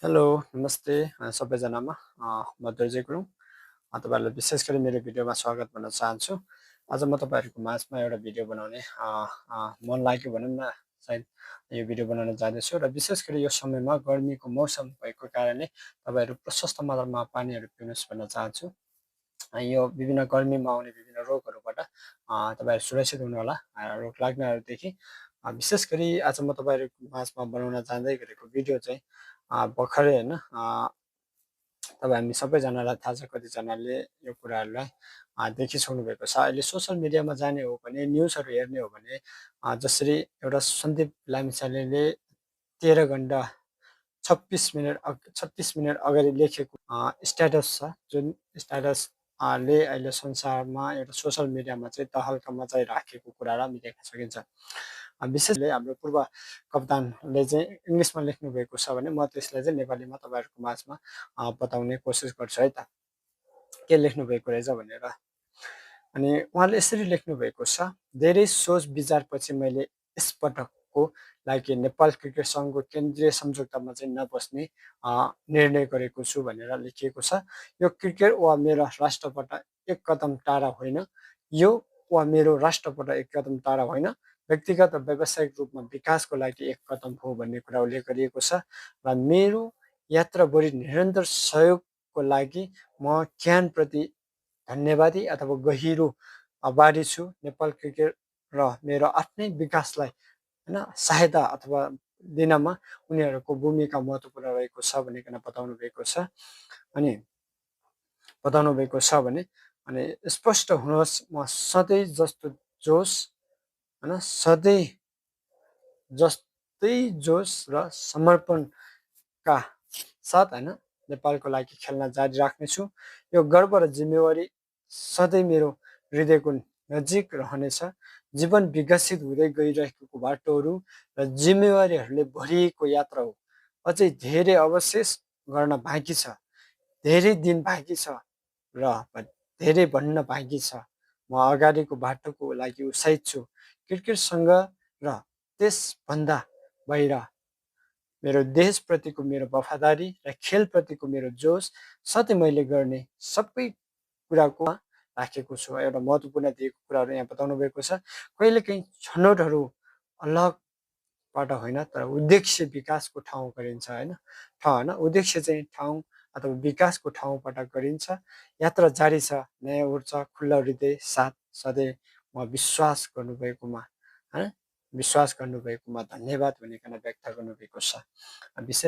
Hello नमस्ते सबैजनामा म दुर्जे गुरुङ तपाईँहरूलाई विशेष गरी मेरो भिडियोमा स्वागत भन्न चाहन्छु। आज म तपाईँहरूको माझमा एउटा भिडियो बनाउने मन लाग्यो भनौँ न, सायद यो भिडियो बनाउन जाँदैछु र विशेष गरी यो समयमा गर्मीको मौसम भएको कारणले तपाईँहरू प्रशस्त मात्रामा पानीहरू पिउनुहोस् भन्न चाहन्छु। यो विभिन्न गर्मीमा आउने विभिन्न रोगहरूबाट तपाईँहरू सुरक्षित हुनुहोला रोग लाग्नेहरूदेखि। विशेष गरी आज म तपाईँहरूको माझमा बनाउन जाँदै गरेको भिडियो चाहिँ भर्खरै होइन तपाईँ हामी सबैजनालाई थाहा छ, कतिजनाले यो कुराहरूलाई देखिसक्नु भएको छ। अहिले सोसियल मिडियामा जाने हो भने, न्युजहरू हेर्ने हो भने जसरी एउटा सन्दीप लामिछानेले 13 घन्टा 36 मिनट अगाडि लेखेको स्ट्याटस छ, जुन स्ट्याटस ले अहिले संसारमा एउटा सोसियल मिडियामा चाहिँ तहल्का मचाइराखेको कुरालाई हामी देख्न सकिन्छ। विशेषले हाम्रो पूर्व कप्तानले चाहिँ इङ्ग्लिसमा लेख्नु भएको छ भने म त्यसलाई चाहिँ नेपालीमा तपाईँहरूको माझमा बताउने कोसिस गर्छु है त, के लेख्नु भएको रहेछ भनेर। अनि उहाँले यसरी लेख्नु भएको छ, धेरै सोच विचारपछि मैले यसपटकको लागि नेपाल क्रिकेट सङ्घको केन्द्रीय संयोजकतामा चाहिँ नबस्ने निर्णय गरेको छु भनेर लेखिएको छ। यो क्रिकेट वा मेरो राष्ट्रबाट एक कदम टाढा होइन, यो वा मेरो राष्ट्रबाट एक कदम टाढा होइन, व्यक्तिगत र व्यावसायिक रूपमा विकासको लागि एक कदम हो भन्ने कुरा उल्लेख गरिएको छ। र मेरो यात्राभरि निरन्तर सहयोगको लागि म ज्ञानप्रति धन्यवादी अथवा गहिरो आभारी छु। नेपाल क्रिकेट र मेरो आफ्नै विकासलाई होइन सहायता अथवा दिनमा उनीहरूको भूमिका महत्त्वपूर्ण रहेको छ भनिकन बताउनु भएको छ। भने अनि स्पष्ट हुनुहोस्, म सधैँ जस्तो जोस होइन, सधैँ जस्तै जोस र समर्पणका साथ होइन नेपालको लागि खेल्न जारी राख्नेछु। यो गर्व र जिम्मेवारी सधैँ मेरो हृदयको नजिक रहनेछ। जीवन विकसित हुँदै गइरहेको बाटोहरू र जिम्मेवारीहरूले भरिएको यात्रा हो। अझै धेरै अवशेष गर्न बाँकी छ, धेरै दिन बाँकी छ र धेरै भन्न बाँकी छ। म अगाडिको बाटोको लागि उत्साहित छु। क्रिकेटसँग र त्यसभन्दा बाहिर मेरो देशप्रतिको मेरो वफादारी र खेलप्रतिको मेरो जोस, साथै मैले गर्ने सबै कुराको राखेको छु। एउटा महत्त्वपूर्ण दिएको कुराहरू यहाँ बताउनु भएको छ। कहिलेकाहीँ छनौटहरू अलगबाट होइन, तर उद्देश्य विकासको ठाउँ गरिन्छ होइन, उद्देश्य चाहिँ ठाउँ अथवा विकासको ठाउँबाट गरिन्छ। यात्रा जारी छ, नयाँ ऊर्जा, खुल्ला हृदय साथ सधैँ म विश्वास गर्नुभएकोमा धन्यवाद भनिकन व्यक्त गर्नुभएको छ। विशेष